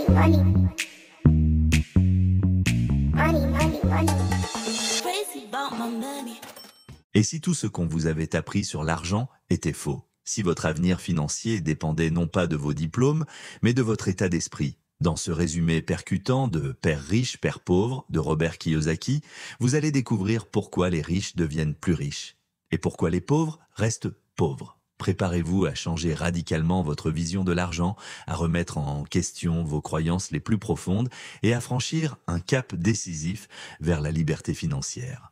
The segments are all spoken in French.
money. Money, money, money. Crazy about my money. Et si tout ce qu'on vous avait appris sur l'argent était faux? Si votre avenir financier dépendait non pas de vos diplômes, mais de votre état d'esprit? Dans ce résumé percutant de Père riche, Père pauvre de Robert Kiyosaki, vous allez découvrir pourquoi les riches deviennent plus riches et pourquoi les pauvres restent pauvres. Préparez-vous à changer radicalement votre vision de l'argent, à remettre en question vos croyances les plus profondes et à franchir un cap décisif vers la liberté financière.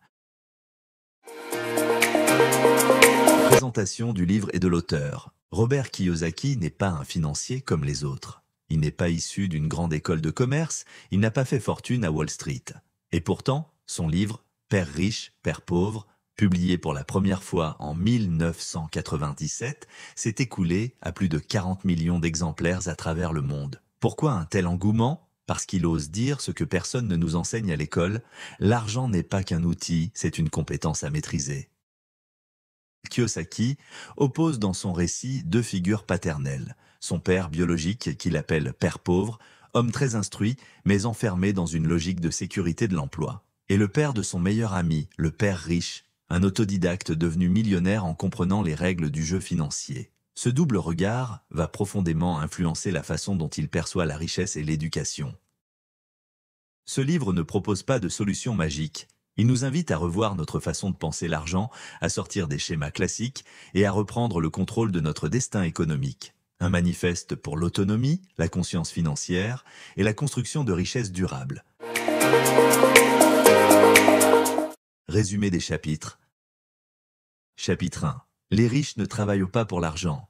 Présentation du livre et de l'auteur. Robert Kiyosaki n'est pas un financier comme les autres. Il n'est pas issu d'une grande école de commerce, il n'a pas fait fortune à Wall Street. Et pourtant, son livre « Père riche, Père pauvre », publié pour la première fois en 1997, s'est écoulé à plus de 40 millions d'exemplaires à travers le monde. Pourquoi un tel engouement ? Parce qu'il ose dire ce que personne ne nous enseigne à l'école, l'argent n'est pas qu'un outil, c'est une compétence à maîtriser. Kiyosaki oppose dans son récit deux figures paternelles. Son père biologique, qu'il appelle père pauvre, homme très instruit, mais enfermé dans une logique de sécurité de l'emploi. Et le père de son meilleur ami, le père riche, un autodidacte devenu millionnaire en comprenant les règles du jeu financier. Ce double regard va profondément influencer la façon dont il perçoit la richesse et l'éducation. Ce livre ne propose pas de solution magique. Il nous invite à revoir notre façon de penser l'argent, à sortir des schémas classiques et à reprendre le contrôle de notre destin économique. Un manifeste pour l'autonomie, la conscience financière et la construction de richesses durables. Résumé des chapitres. Chapitre 1. Les riches ne travaillent pas pour l'argent.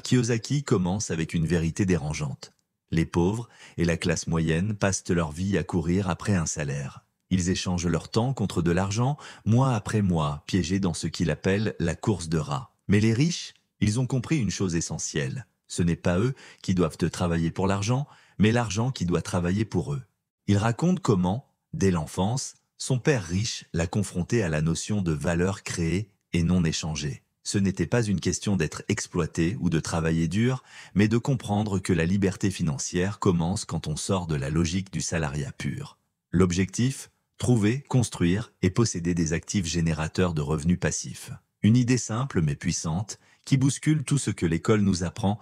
Kiyosaki commence avec une vérité dérangeante. Les pauvres et la classe moyenne passent leur vie à courir après un salaire. Ils échangent leur temps contre de l'argent, mois après mois, piégés dans ce qu'il appelle la course de rats. Mais les riches, ils ont compris une chose essentielle. Ce n'est pas eux qui doivent travailler pour l'argent, mais l'argent qui doit travailler pour eux. Il raconte comment, dès l'enfance, son père riche l'a confronté à la notion de valeur créée et non échangée. Ce n'était pas une question d'être exploité ou de travailler dur, mais de comprendre que la liberté financière commence quand on sort de la logique du salariat pur. L'objectif ? Trouver, construire et posséder des actifs générateurs de revenus passifs. Une idée simple mais puissante qui bouscule tout ce que l'école nous apprend.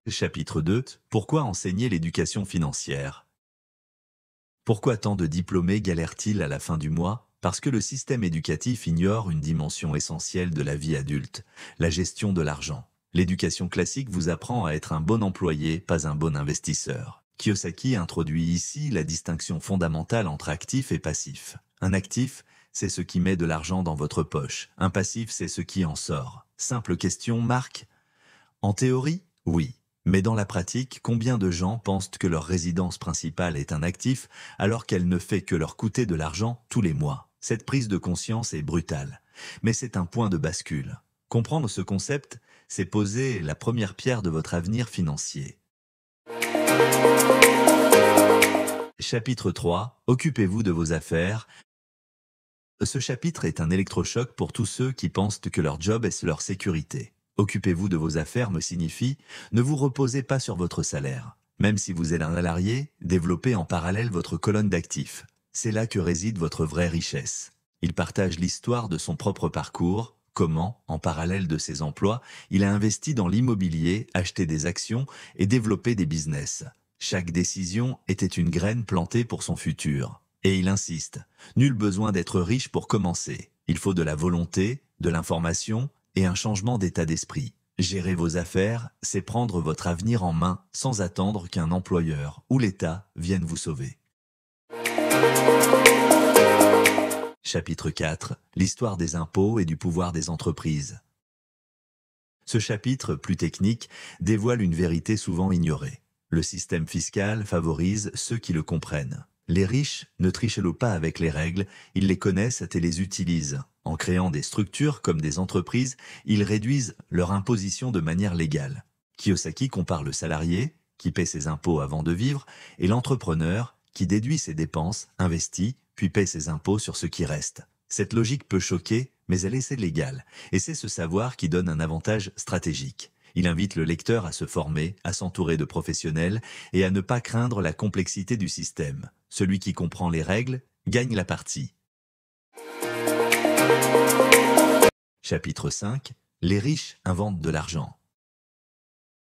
Chapitre 2. Pourquoi enseigner l'éducation financière ? Pourquoi tant de diplômés galèrent-ils à la fin du mois ? Parce que le système éducatif ignore une dimension essentielle de la vie adulte, la gestion de l'argent. L'éducation classique vous apprend à être un bon employé, pas un bon investisseur. Kiyosaki introduit ici la distinction fondamentale entre actif et passif. Un actif, c'est ce qui met de l'argent dans votre poche. Un passif, c'est ce qui en sort. Simple question, Marc ? En théorie, oui. Mais dans la pratique, combien de gens pensent que leur résidence principale est un actif alors qu'elle ne fait que leur coûter de l'argent tous les mois ? Cette prise de conscience est brutale. Mais c'est un point de bascule. Comprendre ce concept, c'est poser la première pierre de votre avenir financier. Chapitre 3. Occupez-vous de vos affaires. Ce chapitre est un électrochoc pour tous ceux qui pensent que leur job est leur sécurité. Occupez-vous de vos affaires me signifie ne vous reposez pas sur votre salaire. Même si vous êtes un salarié, développez en parallèle votre colonne d'actifs. C'est là que réside votre vraie richesse. Il partage l'histoire de son propre parcours, comment, en parallèle de ses emplois, il a investi dans l'immobilier, acheté des actions et développé des business. Chaque décision était une graine plantée pour son futur. Et il insiste, nul besoin d'être riche pour commencer. Il faut de la volonté, de l'information et un changement d'état d'esprit. Gérer vos affaires, c'est prendre votre avenir en main sans attendre qu'un employeur ou l'État vienne vous sauver. Chapitre 4. L'histoire des impôts et du pouvoir des entreprises. Ce chapitre, plus technique, dévoile une vérité souvent ignorée. Le système fiscal favorise ceux qui le comprennent. Les riches ne trichent pas avec les règles, ils les connaissent et les utilisent. En créant des structures comme des entreprises, ils réduisent leur imposition de manière légale. Kiyosaki compare le salarié, qui paie ses impôts avant de vivre, et l'entrepreneur, qui déduit ses dépenses, investit, puis paie ses impôts sur ce qui reste. Cette logique peut choquer, mais elle est légale, et c'est ce savoir qui donne un avantage stratégique. Il invite le lecteur à se former, à s'entourer de professionnels et à ne pas craindre la complexité du système. Celui qui comprend les règles gagne la partie. Chapitre 5. Les riches inventent de l'argent.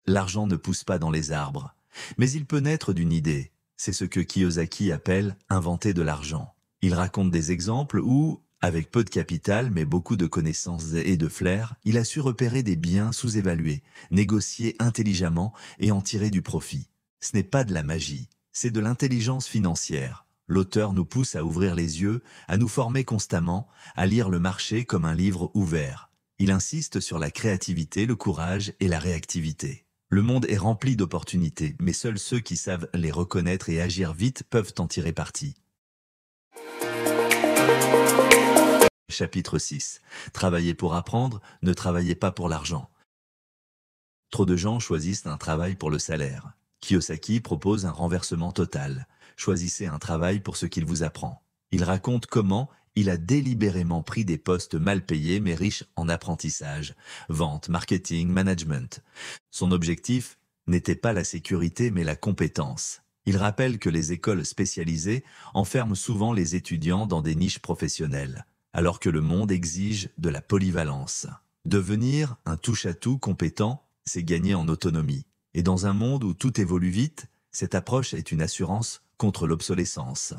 L'argent ne pousse pas dans les arbres, mais il peut naître d'une idée. C'est ce que Kiyosaki appelle « inventer de l'argent ». Il raconte des exemples où, avec peu de capital mais beaucoup de connaissances et de flair, il a su repérer des biens sous-évalués, négocier intelligemment et en tirer du profit. Ce n'est pas de la magie, c'est de l'intelligence financière. L'auteur nous pousse à ouvrir les yeux, à nous former constamment, à lire le marché comme un livre ouvert. Il insiste sur la créativité, le courage et la réactivité. Le monde est rempli d'opportunités, mais seuls ceux qui savent les reconnaître et agir vite peuvent en tirer parti. Chapitre 6. Travaillez pour apprendre, ne travaillez pas pour l'argent. Trop de gens choisissent un travail pour le salaire. Kiyosaki propose un renversement total. Choisissez un travail pour ce qu'il vous apprend. Il raconte comment il a délibérément pris des postes mal payés mais riches en apprentissage, vente, marketing, management. Son objectif n'était pas la sécurité mais la compétence. Il rappelle que les écoles spécialisées enferment souvent les étudiants dans des niches professionnelles, alors que le monde exige de la polyvalence. Devenir un touche-à-tout compétent, c'est gagner en autonomie. Et dans un monde où tout évolue vite, cette approche est une assurance contre l'obsolescence.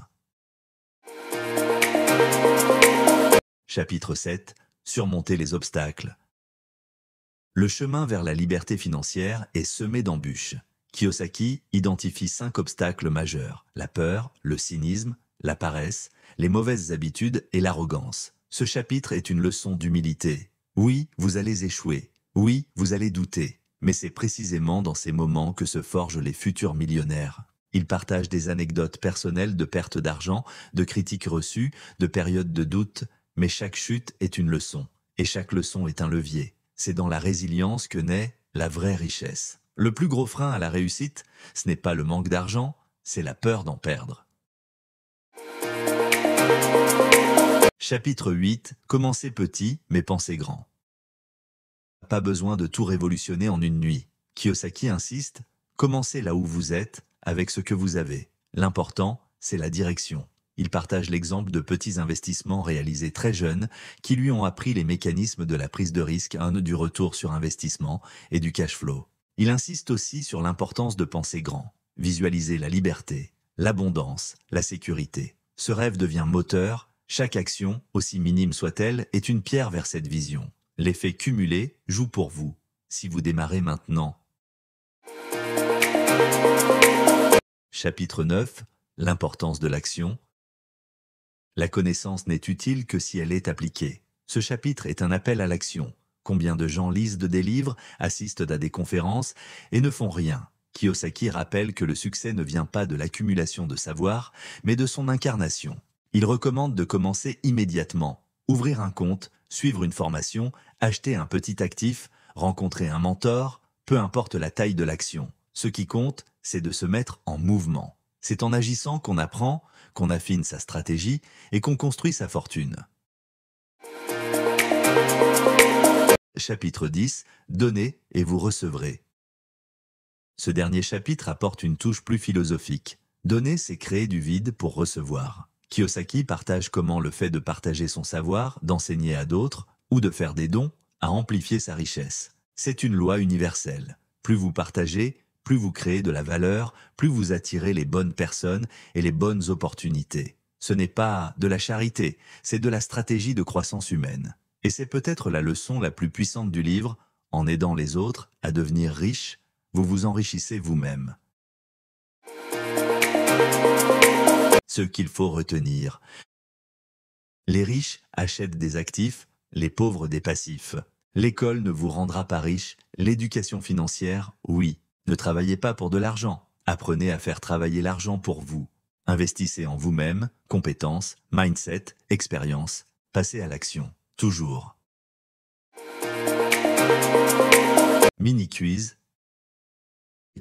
Chapitre 7. Surmonter les obstacles. Le chemin vers la liberté financière est semé d'embûches. Kiyosaki identifie 5 obstacles majeurs: la peur, le cynisme, la paresse, les mauvaises habitudes et l'arrogance. Ce chapitre est une leçon d'humilité. Oui, vous allez échouer. Oui, vous allez douter. Mais c'est précisément dans ces moments que se forgent les futurs millionnaires. Il partage des anecdotes personnelles de perte d'argent, de critiques reçues, de périodes de doute, mais chaque chute est une leçon, et chaque leçon est un levier. C'est dans la résilience que naît la vraie richesse. Le plus gros frein à la réussite, ce n'est pas le manque d'argent, c'est la peur d'en perdre. Chapitre 8. Commencez petit, mais pensez grand. Pas besoin de tout révolutionner en une nuit. Kiyosaki insiste, commencez là où vous êtes, avec ce que vous avez. L'important, c'est la direction. Il partage l'exemple de petits investissements réalisés très jeunes qui lui ont appris les mécanismes de la prise de risque, du retour sur investissement et du cash flow. Il insiste aussi sur l'importance de penser grand, visualiser la liberté, l'abondance, la sécurité. Ce rêve devient moteur, chaque action, aussi minime soit-elle, est une pierre vers cette vision. L'effet cumulé joue pour vous, si vous démarrez maintenant. Chapitre 9. L'importance de l'action. La connaissance n'est utile que si elle est appliquée. Ce chapitre est un appel à l'action. Combien de gens lisent des livres, assistent à des conférences et ne font rien? Kiyosaki rappelle que le succès ne vient pas de l'accumulation de savoir, mais de son incarnation. Il recommande de commencer immédiatement, ouvrir un compte, suivre une formation, acheter un petit actif, rencontrer un mentor, peu importe la taille de l'action. Ce qui compte, c'est de se mettre en mouvement. C'est en agissant qu'on apprend, qu'on affine sa stratégie et qu'on construit sa fortune. Chapitre 10. Donnez et vous recevrez. Ce dernier chapitre apporte une touche plus philosophique. Donner, c'est créer du vide pour recevoir. Kiyosaki partage comment le fait de partager son savoir, d'enseigner à d'autres ou de faire des dons a amplifié sa richesse. C'est une loi universelle. Plus vous partagez, plus vous créez de la valeur, plus vous attirez les bonnes personnes et les bonnes opportunités. Ce n'est pas de la charité, c'est de la stratégie de croissance humaine. Et c'est peut-être la leçon la plus puissante du livre, en aidant les autres à devenir riches, vous vous enrichissez vous-même. Ce qu'il faut retenir. Les riches achètent des actifs, les pauvres des passifs. L'école ne vous rendra pas riche, l'éducation financière, oui. Ne travaillez pas pour de l'argent, apprenez à faire travailler l'argent pour vous. Investissez en vous-même, compétences, mindset, expérience, passez à l'action, toujours. Mini-quiz.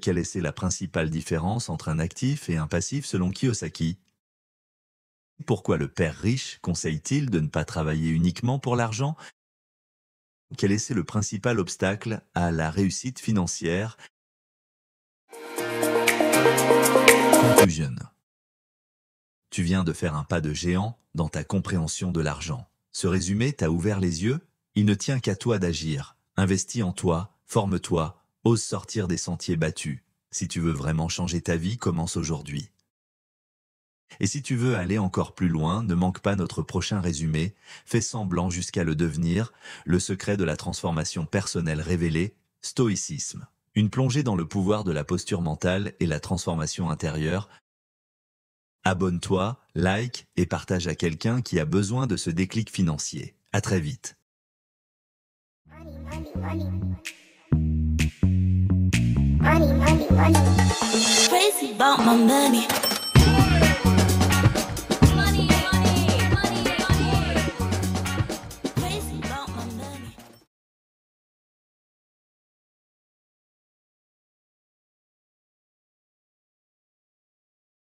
Quelle est la principale différence entre un actif et un passif selon Kiyosaki? Pourquoi le père riche conseille-t-il de ne pas travailler uniquement pour l'argent, Quel est le principal obstacle à la réussite financière? Conclusion. Tu viens de faire un pas de géant dans ta compréhension de l'argent. Ce résumé t'a ouvert les yeux? Il ne tient qu'à toi d'agir. Investis en toi, forme-toi, ose sortir des sentiers battus. Si tu veux vraiment changer ta vie, commence aujourd'hui. Et si tu veux aller encore plus loin, ne manque pas notre prochain résumé, fais semblant jusqu'à le devenir, le secret de la transformation personnelle révélé, stoïcisme. Une plongée dans le pouvoir de la posture mentale et la transformation intérieure. Abonne-toi, like et partage à quelqu'un qui a besoin de ce déclic financier. À très vite. Money, money, money. Money, money, money. Crazy about my money.